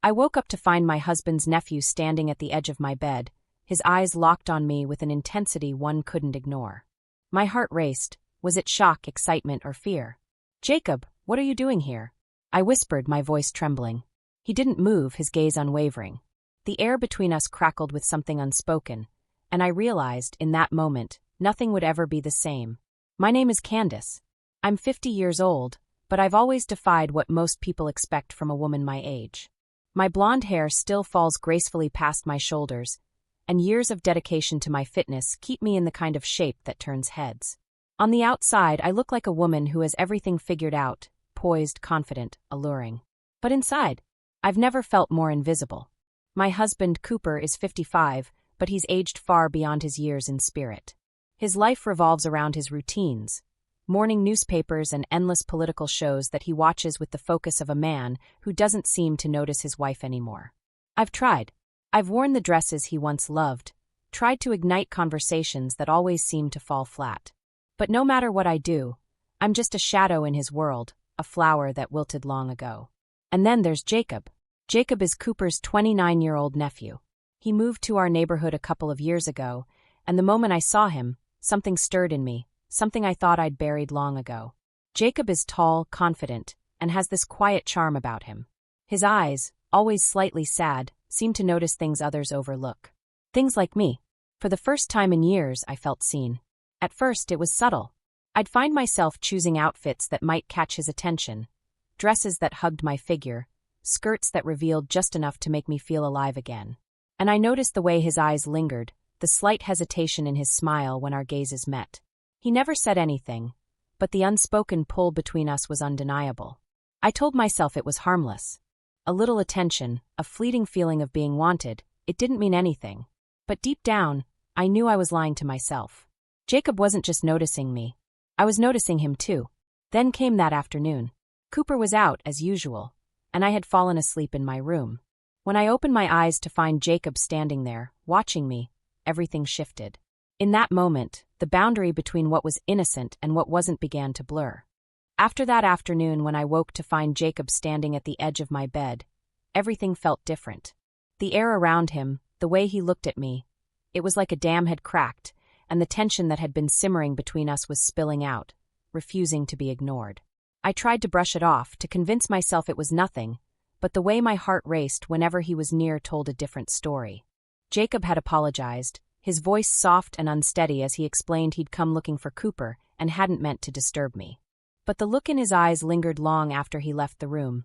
I woke up to find my husband's nephew standing at the edge of my bed, his eyes locked on me with an intensity one couldn't ignore. My heart raced. Was it shock, excitement, or fear? "Jacob, what are you doing here?" I whispered, my voice trembling. He didn't move, his gaze unwavering. The air between us crackled with something unspoken, and I realized, in that moment, nothing would ever be the same. My name is Candace. I'm 50 years old, but I've always defied what most people expect from a woman my age. My blonde hair still falls gracefully past my shoulders, and years of dedication to my fitness keep me in the kind of shape that turns heads. On the outside, I look like a woman who has everything figured out, poised, confident, alluring. But inside, I've never felt more invisible. My husband, Cooper, is 55, but he's aged far beyond his years in spirit. His life revolves around his routines, morning newspapers and endless political shows that he watches with the focus of a man who doesn't seem to notice his wife anymore. I've tried. I've worn the dresses he once loved, tried to ignite conversations that always seem to fall flat. But no matter what I do, I'm just a shadow in his world, a flower that wilted long ago. And then there's Jacob. Jacob is Cooper's 29-year-old nephew. He moved to our neighborhood a couple of years ago, and the moment I saw him, something stirred in me, something I thought I'd buried long ago. Jacob is tall, confident, and has this quiet charm about him. His eyes, always slightly sad, seem to notice things others overlook. Things like me. For the first time in years, I felt seen. At first, it was subtle. I'd find myself choosing outfits that might catch his attention, dresses that hugged my figure, skirts that revealed just enough to make me feel alive again. And I noticed the way his eyes lingered, the slight hesitation in his smile when our gazes met. He never said anything, but the unspoken pull between us was undeniable. I told myself it was harmless. A little attention, a fleeting feeling of being wanted, it didn't mean anything. But deep down, I knew I was lying to myself. Jacob wasn't just noticing me. I was noticing him too. Then came that afternoon. Cooper was out, as usual, and I had fallen asleep in my room. When I opened my eyes to find Jacob standing there, watching me, everything shifted. In that moment, the boundary between what was innocent and what wasn't began to blur. After that afternoon when I woke to find Jacob standing at the edge of my bed, everything felt different. The air around him, the way he looked at me, it was like a dam had cracked, and the tension that had been simmering between us was spilling out, refusing to be ignored. I tried to brush it off, to convince myself it was nothing, but the way my heart raced whenever he was near told a different story. Jacob had apologized, his voice soft and unsteady as he explained he'd come looking for Cooper and hadn't meant to disturb me. But the look in his eyes lingered long after he left the room.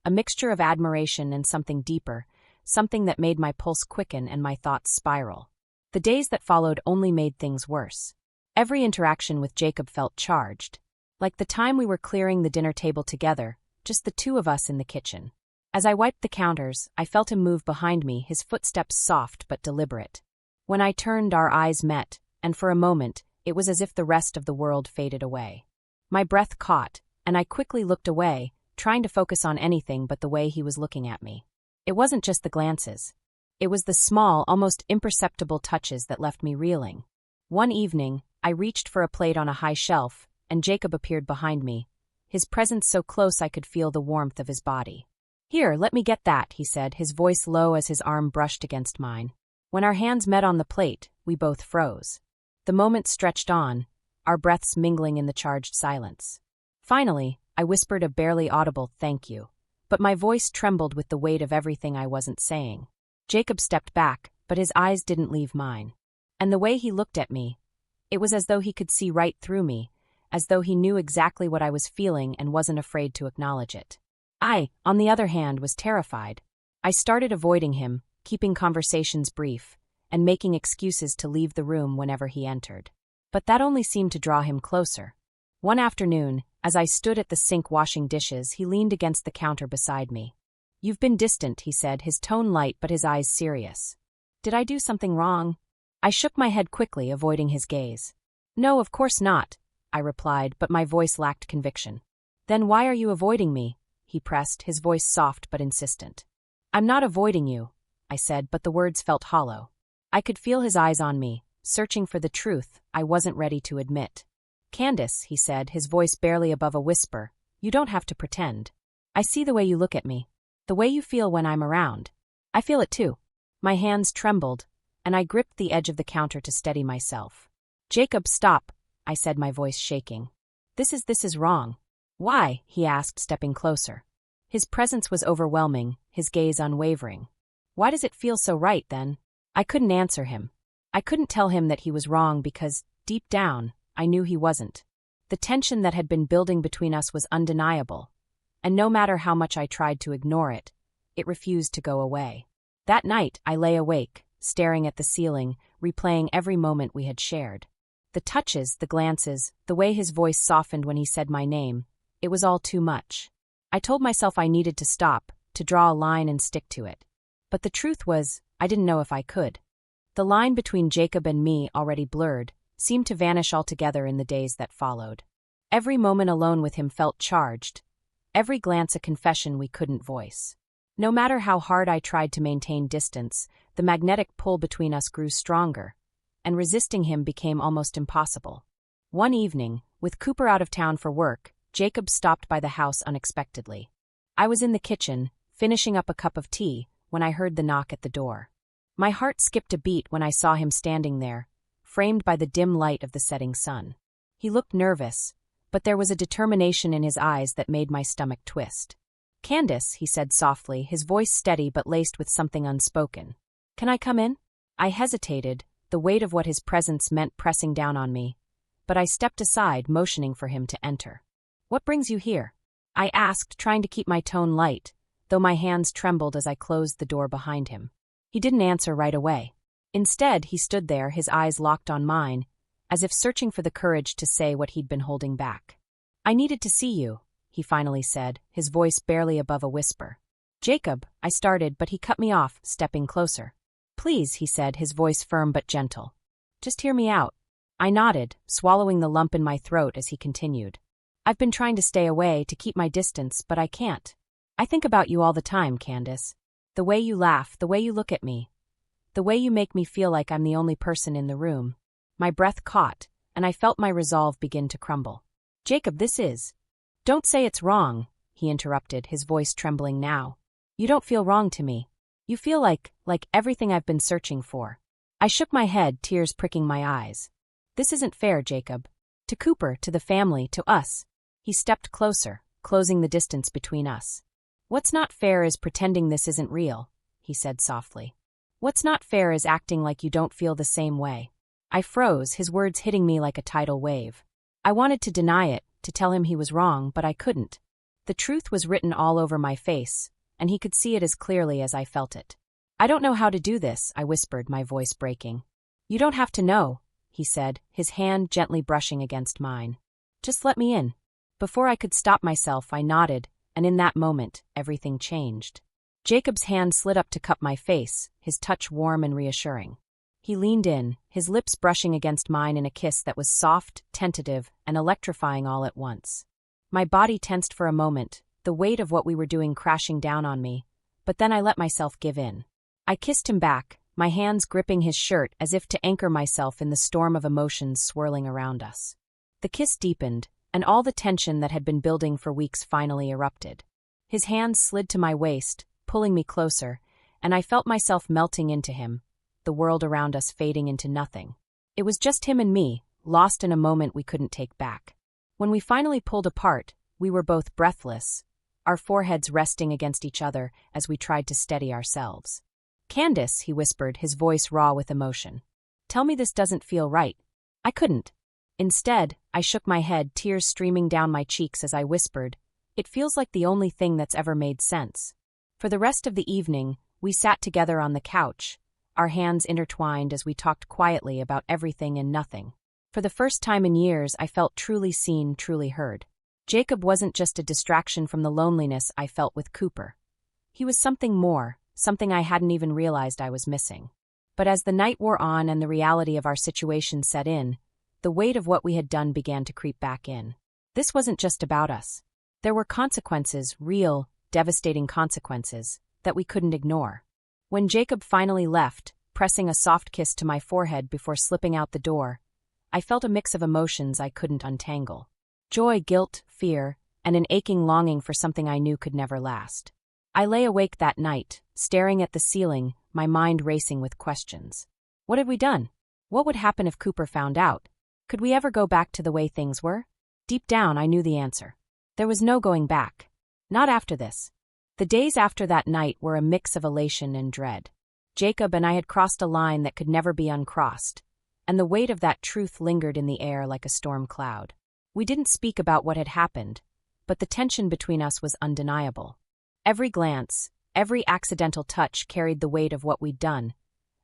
A mixture of admiration and something deeper, something that made my pulse quicken and my thoughts spiral. The days that followed only made things worse. Every interaction with Jacob felt charged. Like the time we were clearing the dinner table together, just the two of us in the kitchen. As I wiped the counters, I felt him move behind me, his footsteps soft but deliberate. When I turned, our eyes met, and for a moment, it was as if the rest of the world faded away. My breath caught, and I quickly looked away, trying to focus on anything but the way he was looking at me. It wasn't just the glances. It was the small, almost imperceptible touches that left me reeling. One evening, I reached for a plate on a high shelf, and Jacob appeared behind me, his presence so close I could feel the warmth of his body. "Here, let me get that," he said, his voice low as his arm brushed against mine. When our hands met on the plate, we both froze. The moment stretched on, our breaths mingling in the charged silence. Finally, I whispered a barely audible "thank you," but my voice trembled with the weight of everything I wasn't saying. Jacob stepped back, but his eyes didn't leave mine. And the way he looked at me, it was as though he could see right through me, as though he knew exactly what I was feeling and wasn't afraid to acknowledge it. I, on the other hand, was terrified. I started avoiding him, keeping conversations brief, and making excuses to leave the room whenever he entered. But that only seemed to draw him closer. One afternoon, as I stood at the sink washing dishes, he leaned against the counter beside me. "You've been distant," he said, his tone light but his eyes serious. "Did I do something wrong?" I shook my head quickly, avoiding his gaze. "No, of course not," I replied, but my voice lacked conviction. "Then why are you avoiding me?" he pressed, his voice soft but insistent. "I'm not avoiding you," I said, but the words felt hollow. I could feel his eyes on me, searching for the truth I wasn't ready to admit. "Candace," he said, his voice barely above a whisper, "you don't have to pretend. I see the way you look at me. The way you feel when I'm around. I feel it too. My hands trembled, and I gripped the edge of the counter to steady myself. Jacob, stop, I said, my voice shaking. This is wrong. Why? He asked, stepping closer. His presence was overwhelming, his gaze unwavering. Why does it feel so right, then? I couldn't answer him. I couldn't tell him that he was wrong because, deep down, I knew he wasn't. The tension that had been building between us was undeniable, and no matter how much I tried to ignore it, it refused to go away. That night, I lay awake, staring at the ceiling, replaying every moment we had shared. The touches, the glances, the way his voice softened when he said my name, it was all too much. I told myself I needed to stop, to draw a line and stick to it. But the truth was, I didn't know if I could. The line between Jacob and me, already blurred, seemed to vanish altogether in the days that followed. Every moment alone with him felt charged, every glance a confession we couldn't voice. No matter how hard I tried to maintain distance, the magnetic pull between us grew stronger, and resisting him became almost impossible. One evening, with Cooper out of town for work, Jacob stopped by the house unexpectedly. I was in the kitchen, finishing up a cup of tea, when I heard the knock at the door. My heart skipped a beat when I saw him standing there, framed by the dim light of the setting sun. He looked nervous, but there was a determination in his eyes that made my stomach twist. "Candace," he said softly, his voice steady but laced with something unspoken. "Can I come in?" I hesitated, the weight of what his presence meant pressing down on me, but I stepped aside, motioning for him to enter. "What brings you here?" I asked, trying to keep my tone light, though my hands trembled as I closed the door behind him. He didn't answer right away. Instead, he stood there, his eyes locked on mine, as if searching for the courage to say what he'd been holding back. "I needed to see you," he finally said, his voice barely above a whisper. "Jacob," I started, but he cut me off, stepping closer. "Please," he said, his voice firm but gentle. "Just hear me out." I nodded, swallowing the lump in my throat as he continued. "I've been trying to stay away, to keep my distance, but I can't. I think about you all the time, Candace. The way you laugh, the way you look at me. The way you make me feel like I'm the only person in the room." My breath caught, and I felt my resolve begin to crumble. "Jacob, this is—" "Don't say it's wrong," he interrupted, his voice trembling now. "You don't feel wrong to me. You feel like everything I've been searching for." I shook my head, tears pricking my eyes. "This isn't fair, Jacob. To Cooper, to the family, to us." He stepped closer, closing the distance between us. "What's not fair is pretending this isn't real," he said softly. "What's not fair is acting like you don't feel the same way." I froze, his words hitting me like a tidal wave. I wanted to deny it, to tell him he was wrong, but I couldn't. The truth was written all over my face, and he could see it as clearly as I felt it. "I don't know how to do this," I whispered, my voice breaking. "You don't have to know," he said, his hand gently brushing against mine. "Just let me in." Before I could stop myself, I nodded, and in that moment, everything changed. Jacob's hand slid up to cup my face, his touch warm and reassuring. He leaned in, his lips brushing against mine in a kiss that was soft, tentative, and electrifying all at once. My body tensed for a moment, the weight of what we were doing crashing down on me, but then I let myself give in. I kissed him back, my hands gripping his shirt as if to anchor myself in the storm of emotions swirling around us. The kiss deepened, and all the tension that had been building for weeks finally erupted. His hands slid to my waist, pulling me closer, and I felt myself melting into him, the world around us fading into nothing. It was just him and me, lost in a moment we couldn't take back. When we finally pulled apart, we were both breathless, our foreheads resting against each other as we tried to steady ourselves. "Candace," he whispered, his voice raw with emotion. "Tell me this doesn't feel right." I couldn't. Instead, I shook my head, tears streaming down my cheeks as I whispered, "It feels like the only thing that's ever made sense." For the rest of the evening, we sat together on the couch, our hands intertwined as we talked quietly about everything and nothing. For the first time in years, I felt truly seen, truly heard. Jacob wasn't just a distraction from the loneliness I felt with Cooper. He was something more, something I hadn't even realized I was missing. But as the night wore on and the reality of our situation set in, the weight of what we had done began to creep back in. This wasn't just about us. There were consequences, real, devastating consequences, that we couldn't ignore. When Jacob finally left, pressing a soft kiss to my forehead before slipping out the door, I felt a mix of emotions I couldn't untangle. Joy, guilt, fear, and an aching longing for something I knew could never last. I lay awake that night, staring at the ceiling, my mind racing with questions. What had we done? What would happen if Cooper found out? Could we ever go back to the way things were? Deep down, I knew the answer. There was no going back. Not after this. The days after that night were a mix of elation and dread. Jacob and I had crossed a line that could never be uncrossed, and the weight of that truth lingered in the air like a storm cloud. We didn't speak about what had happened, but the tension between us was undeniable. Every glance, every accidental touch carried the weight of what we'd done,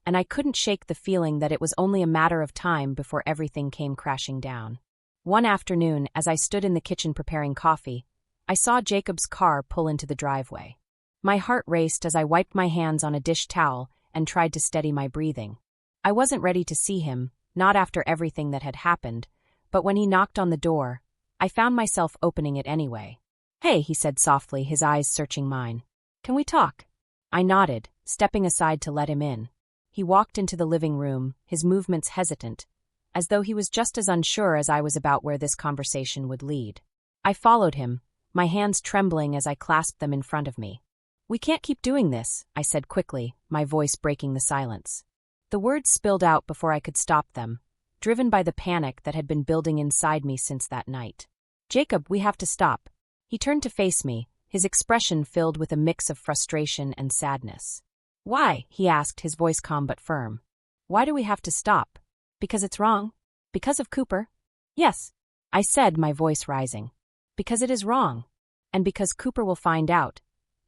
and I couldn't shake the feeling that it was only a matter of time before everything came crashing down. One afternoon, as I stood in the kitchen preparing coffee, I saw Jacob's car pull into the driveway. My heart raced as I wiped my hands on a dish towel and tried to steady my breathing. I wasn't ready to see him, not after everything that had happened, but when he knocked on the door, I found myself opening it anyway. "Hey," he said softly, his eyes searching mine. "Can we talk?" I nodded, stepping aside to let him in. He walked into the living room, his movements hesitant, as though he was just as unsure as I was about where this conversation would lead. I followed him, my hands trembling as I clasped them in front of me. "We can't keep doing this," I said quickly, my voice breaking the silence. The words spilled out before I could stop them, driven by the panic that had been building inside me since that night. "Jacob, we have to stop." He turned to face me, his expression filled with a mix of frustration and sadness. "Why?" he asked, his voice calm but firm. "Why do we have to stop? Because it's wrong? Because of Cooper?" "Yes," I said, my voice rising. "Because it is wrong. And because Cooper will find out.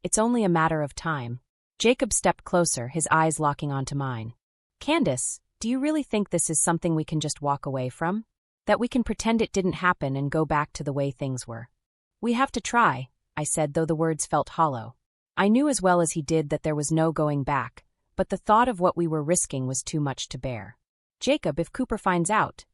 It's only a matter of time." Jacob stepped closer, his eyes locking onto mine. "Candace, do you really think this is something we can just walk away from? That we can pretend it didn't happen and go back to the way things were?" "We have to try," I said, though the words felt hollow. I knew as well as he did that there was no going back, but the thought of what we were risking was too much to bear. "Jacob, if Cooper finds out."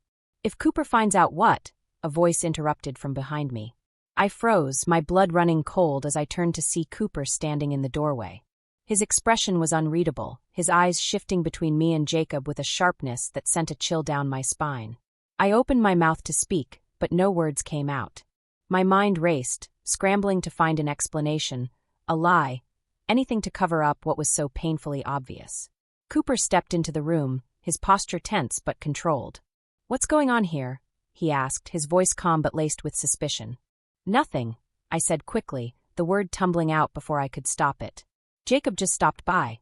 "If Cooper finds out what?" a voice interrupted from behind me. I froze, my blood running cold as I turned to see Cooper standing in the doorway. His expression was unreadable, his eyes shifting between me and Jacob with a sharpness that sent a chill down my spine. I opened my mouth to speak, but no words came out. My mind raced, scrambling to find an explanation, a lie, anything to cover up what was so painfully obvious. Cooper stepped into the room, his posture tense but controlled. "What's going on here?" he asked, his voice calm but laced with suspicion. "Nothing," I said quickly, the word tumbling out before I could stop it. "Jacob just stopped by."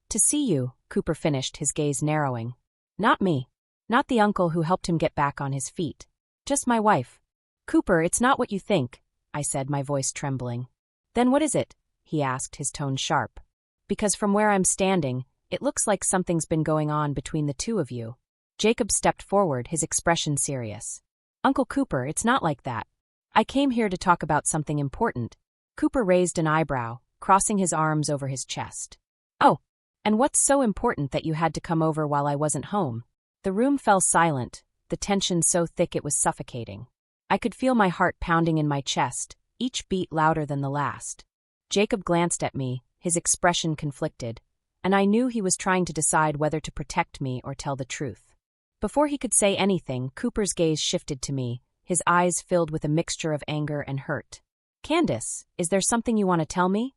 "To see you," Cooper finished, his gaze narrowing. "Not me. Not the uncle who helped him get back on his feet. Just my wife." "Cooper, it's not what you think," I said, my voice trembling. "Then what is it?" he asked, his tone sharp. "Because from where I'm standing, it looks like something's been going on between the two of you." Jacob stepped forward, his expression serious. "Uncle Cooper, it's not like that. I came here to talk about something important." Cooper raised an eyebrow, crossing his arms over his chest. "Oh, and what's so important that you had to come over while I wasn't home?" The room fell silent, the tension so thick it was suffocating. I could feel my heart pounding in my chest, each beat louder than the last. Jacob glanced at me, his expression conflicted, and I knew he was trying to decide whether to protect me or tell the truth. Before he could say anything, Cooper's gaze shifted to me, his eyes filled with a mixture of anger and hurt. "Candace, is there something you want to tell me?"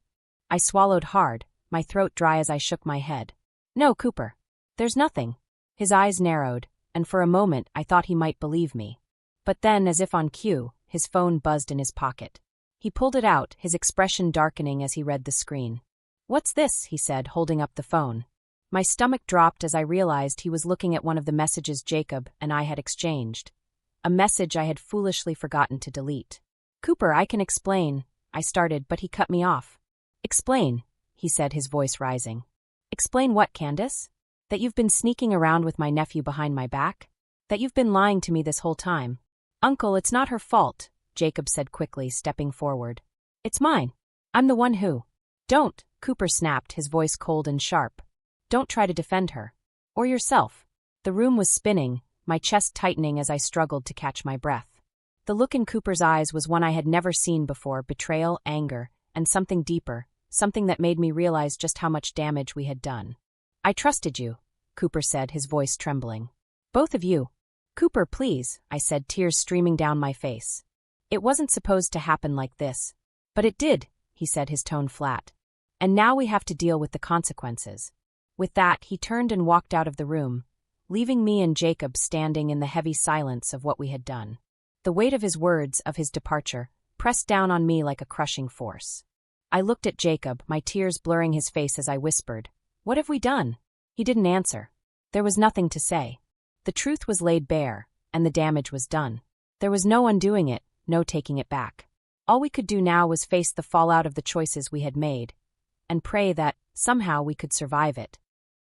I swallowed hard, my throat dry as I shook my head. "No, Cooper. There's nothing." His eyes narrowed, and for a moment I thought he might believe me. But then, as if on cue, his phone buzzed in his pocket. He pulled it out, his expression darkening as he read the screen. "What's this?" he said, holding up the phone. My stomach dropped as I realized he was looking at one of the messages Jacob and I had exchanged. A message I had foolishly forgotten to delete. "Cooper, I can explain," I started, but he cut me off. "Explain," he said, his voice rising. "Explain what, Candace? That you've been sneaking around with my nephew behind my back? That you've been lying to me this whole time?" "Uncle, it's not her fault," Jacob said quickly, stepping forward. "It's mine. I'm the one who—" "Don't," Cooper snapped, his voice cold and sharp. "Don't try to defend her. Or yourself." The room was spinning, my chest tightening as I struggled to catch my breath. The look in Cooper's eyes was one I had never seen before, betrayal, anger, and something deeper, something that made me realize just how much damage we had done. "I trusted you," Cooper said, his voice trembling. "Both of you." "Cooper, please," I said, tears streaming down my face. "It wasn't supposed to happen like this." "But it did," he said, his tone flat. And now we have to deal with the consequences. With that, he turned and walked out of the room, leaving me and Jacob standing in the heavy silence of what we had done. The weight of his words, of his departure, pressed down on me like a crushing force. I looked at Jacob, my tears blurring his face as I whispered, "What have we done?" He didn't answer. There was nothing to say. The truth was laid bare, and the damage was done. There was no undoing it, no taking it back. All we could do now was face the fallout of the choices we had made, and pray that, somehow, we could survive it.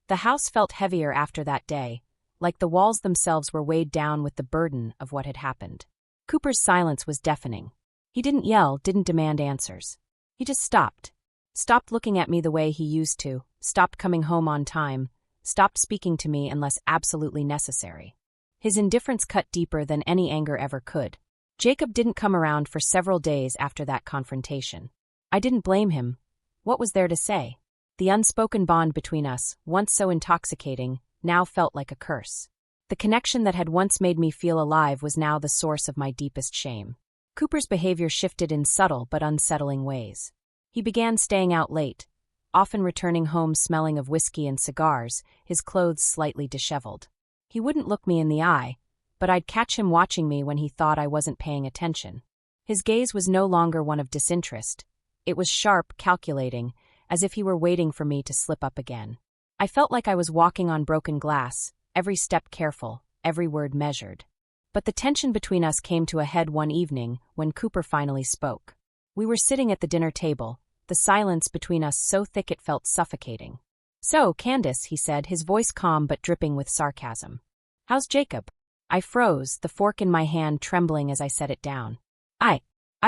The house felt heavier after that day, like the walls themselves were weighed down with the burden of what had happened. Cooper's silence was deafening. He didn't yell, didn't demand answers. He just stopped. Stopped looking at me the way he used to, stopped coming home on time, stopped speaking to me unless absolutely necessary. His indifference cut deeper than any anger ever could. Jacob didn't come around for several days after that confrontation. I didn't blame him. What was there to say? The unspoken bond between us, once so intoxicating, now felt like a curse. The connection that had once made me feel alive was now the source of my deepest shame. Cooper's behavior shifted in subtle but unsettling ways. He began staying out late, often returning home smelling of whiskey and cigars, his clothes slightly disheveled. He wouldn't look me in the eye, but I'd catch him watching me when he thought I wasn't paying attention. His gaze was no longer one of disinterest. It was sharp, calculating, as if he were waiting for me to slip up again. I felt like I was walking on broken glass, every step careful, every word measured. But the tension between us came to a head one evening when Cooper finally spoke. We were sitting at the dinner table, the silence between us so thick it felt suffocating. "So, Candace," he said, his voice calm but dripping with sarcasm. "How's Jacob?" I froze, the fork in my hand trembling as I set it down. I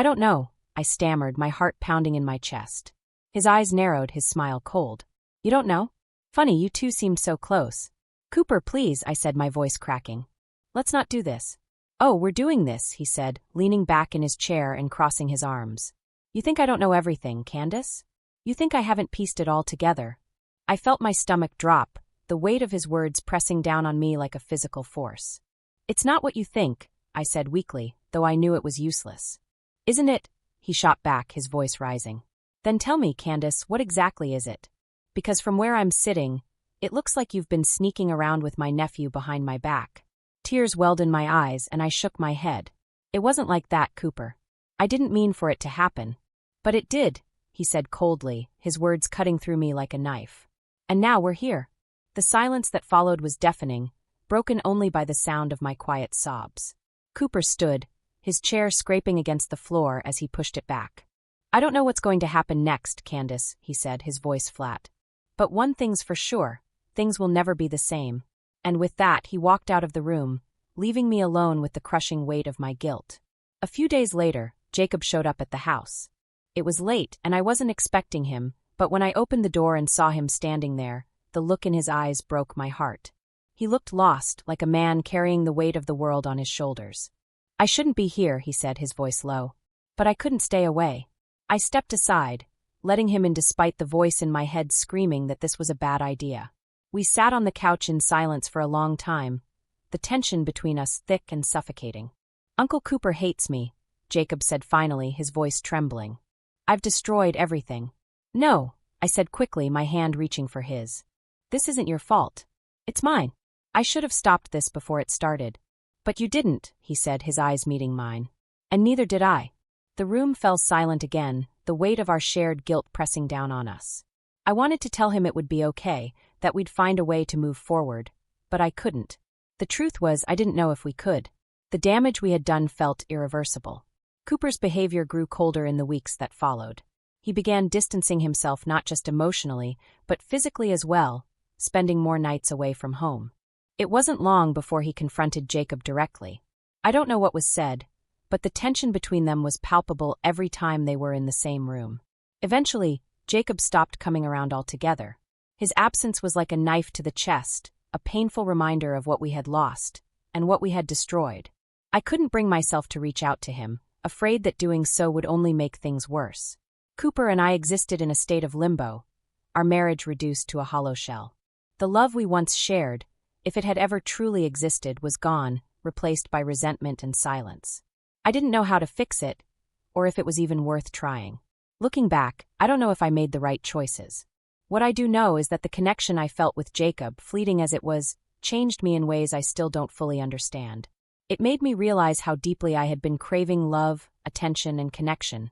don't know," I stammered, my heart pounding in my chest. His eyes narrowed, his smile cold. "You don't know? Funny, you two seemed so close." "Cooper, please," I said, my voice cracking. "Let's not do this." "Oh, we're doing this," he said, leaning back in his chair and crossing his arms. "You think I don't know everything, Candace? You think I haven't pieced it all together?" I felt my stomach drop, the weight of his words pressing down on me like a physical force. "It's not what you think," I said weakly, though I knew it was useless. "Isn't it?" He shot back, his voice rising. "Then tell me, Candace, what exactly is it? Because from where I'm sitting, it looks like you've been sneaking around with my nephew behind my back." Tears welled in my eyes, and I shook my head. "It wasn't like that, Cooper. I didn't mean for it to happen." "But it did," he said coldly, his words cutting through me like a knife. "And now we're here." The silence that followed was deafening, broken only by the sound of my quiet sobs. Cooper stood, his chair scraping against the floor as he pushed it back. "I don't know what's going to happen next, Candace," he said, his voice flat. "But one thing's for sure, things will never be the same." And with that, he walked out of the room, leaving me alone with the crushing weight of my guilt. A few days later, Jacob showed up at the house. It was late, and I wasn't expecting him, but when I opened the door and saw him standing there, the look in his eyes broke my heart. He looked lost, like a man carrying the weight of the world on his shoulders. "I shouldn't be here," he said, his voice low. But I couldn't stay away. I stepped aside, letting him in despite the voice in my head screaming that this was a bad idea. We sat on the couch in silence for a long time, the tension between us thick and suffocating. "Uncle Cooper hates me," Jacob said finally, his voice trembling. "I've destroyed everything." "No," I said quickly, my hand reaching for his. "This isn't your fault. It's mine. I should have stopped this before it started." "But you didn't," he said, his eyes meeting mine. "And neither did I." The room fell silent again, the weight of our shared guilt pressing down on us. I wanted to tell him it would be okay, that we'd find a way to move forward, but I couldn't. The truth was, I didn't know if we could. The damage we had done felt irreversible. Cooper's behavior grew colder in the weeks that followed. He began distancing himself not just emotionally, but physically as well, spending more nights away from home. It wasn't long before he confronted Jacob directly. I don't know what was said, but the tension between them was palpable every time they were in the same room. Eventually, Jacob stopped coming around altogether. His absence was like a knife to the chest, a painful reminder of what we had lost, and what we had destroyed. I couldn't bring myself to reach out to him, afraid that doing so would only make things worse. Cooper and I existed in a state of limbo, our marriage reduced to a hollow shell. The love we once shared, if it had ever truly existed, was gone, replaced by resentment and silence. I didn't know how to fix it, or if it was even worth trying. Looking back, I don't know if I made the right choices. What I do know is that the connection I felt with Jacob, fleeting as it was, changed me in ways I still don't fully understand. It made me realize how deeply I had been craving love, attention, and connection,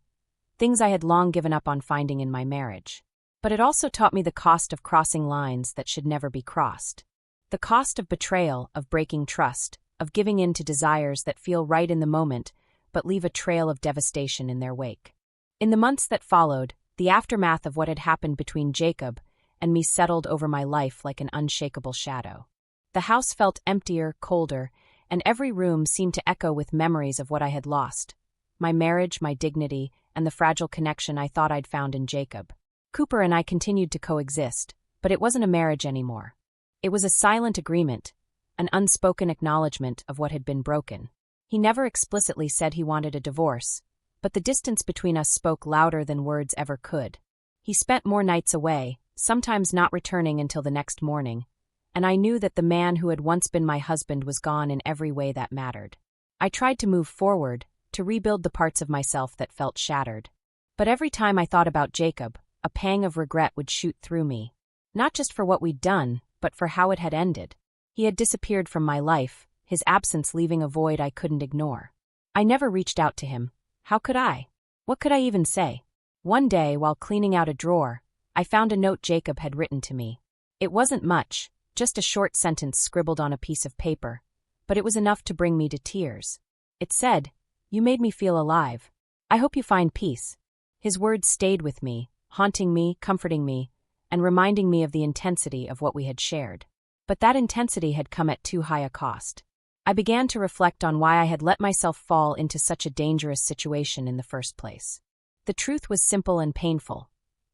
things I had long given up on finding in my marriage. But it also taught me the cost of crossing lines that should never be crossed. The cost of betrayal, of breaking trust, of giving in to desires that feel right in the moment but leave a trail of devastation in their wake. In the months that followed, the aftermath of what had happened between Jacob and me settled over my life like an unshakable shadow. The house felt emptier, colder, and every room seemed to echo with memories of what I had lost: my marriage, my dignity, and the fragile connection I thought I'd found in Jacob. Cooper and I continued to coexist, but it wasn't a marriage anymore. It was a silent agreement, an unspoken acknowledgement of what had been broken. He never explicitly said he wanted a divorce, but the distance between us spoke louder than words ever could. He spent more nights away, sometimes not returning until the next morning, and I knew that the man who had once been my husband was gone in every way that mattered. I tried to move forward, to rebuild the parts of myself that felt shattered. But every time I thought about Jacob, a pang of regret would shoot through me. Not just for what we'd done, but for how it had ended. He had disappeared from my life, his absence leaving a void I couldn't ignore. I never reached out to him. How could I? What could I even say? One day, while cleaning out a drawer, I found a note Jacob had written to me. It wasn't much, just a short sentence scribbled on a piece of paper, but it was enough to bring me to tears. It said, "You made me feel alive. I hope you find peace." His words stayed with me, haunting me, comforting me, and reminding me of the intensity of what we had shared. But that intensity had come at too high a cost. I began to reflect on why I had let myself fall into such a dangerous situation in the first place. The truth was simple and painful.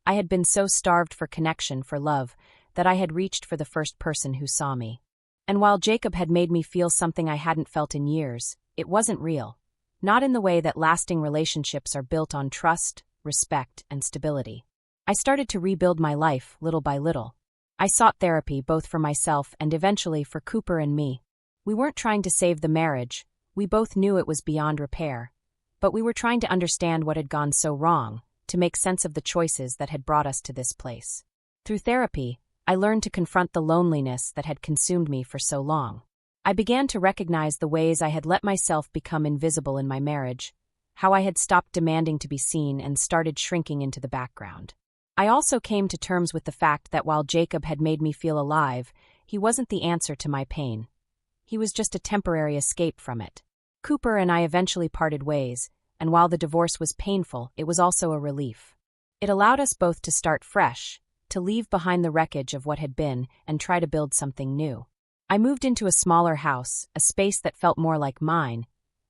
I had been so starved for connection, for love, that I had reached for the first person who saw me. And while Jacob had made me feel something I hadn't felt in years, it wasn't real. Not in the way that lasting relationships are built on trust, respect, and stability. I started to rebuild my life, little by little. I sought therapy both for myself and eventually for Cooper and me. We weren't trying to save the marriage, we both knew it was beyond repair. But we were trying to understand what had gone so wrong, to make sense of the choices that had brought us to this place. Through therapy, I learned to confront the loneliness that had consumed me for so long. I began to recognize the ways I had let myself become invisible in my marriage, how I had stopped demanding to be seen and started shrinking into the background. I also came to terms with the fact that while Jacob had made me feel alive, he wasn't the answer to my pain. He was just a temporary escape from it. Cooper and I eventually parted ways, and while the divorce was painful, it was also a relief. It allowed us both to start fresh, to leave behind the wreckage of what had been and try to build something new. I moved into a smaller house, a space that felt more like mine,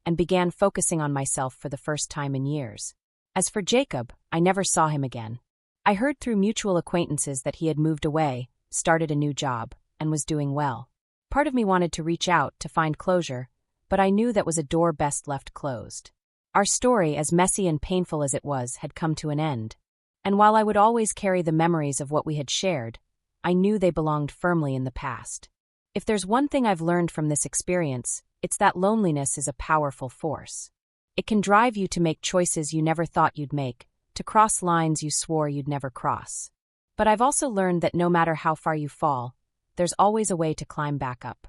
and began focusing on myself for the first time in years. As for Jacob, I never saw him again. I heard through mutual acquaintances that he had moved away, started a new job, and was doing well. Part of me wanted to reach out to find closure, but I knew that was a door best left closed. Our story, as messy and painful as it was, had come to an end. And while I would always carry the memories of what we had shared, I knew they belonged firmly in the past. If there's one thing I've learned from this experience, it's that loneliness is a powerful force. It can drive you to make choices you never thought you'd make, to cross lines you swore you'd never cross. But I've also learned that no matter how far you fall, there's always a way to climb back up.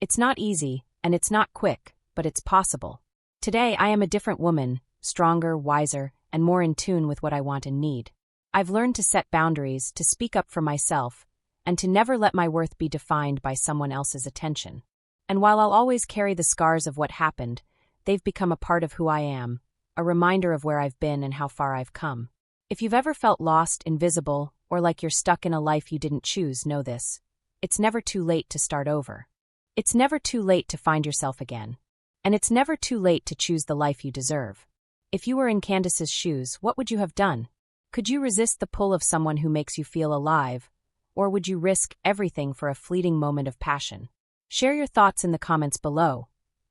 It's not easy, and it's not quick, but it's possible. Today I am a different woman, stronger, wiser, and more in tune with what I want and need. I've learned to set boundaries, to speak up for myself, and to never let my worth be defined by someone else's attention. And while I'll always carry the scars of what happened, they've become a part of who I am, a reminder of where I've been and how far I've come. If you've ever felt lost, invisible, or like you're stuck in a life you didn't choose, know this. It's never too late to start over. It's never too late to find yourself again. And it's never too late to choose the life you deserve. If you were in Candace's shoes, what would you have done? Could you resist the pull of someone who makes you feel alive, or would you risk everything for a fleeting moment of passion? Share your thoughts in the comments below.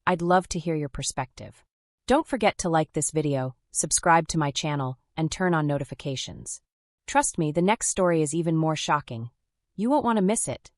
I'd love to hear your perspective. Don't forget to like this video, subscribe to my channel, and turn on notifications. Trust me, the next story is even more shocking. You won't want to miss it.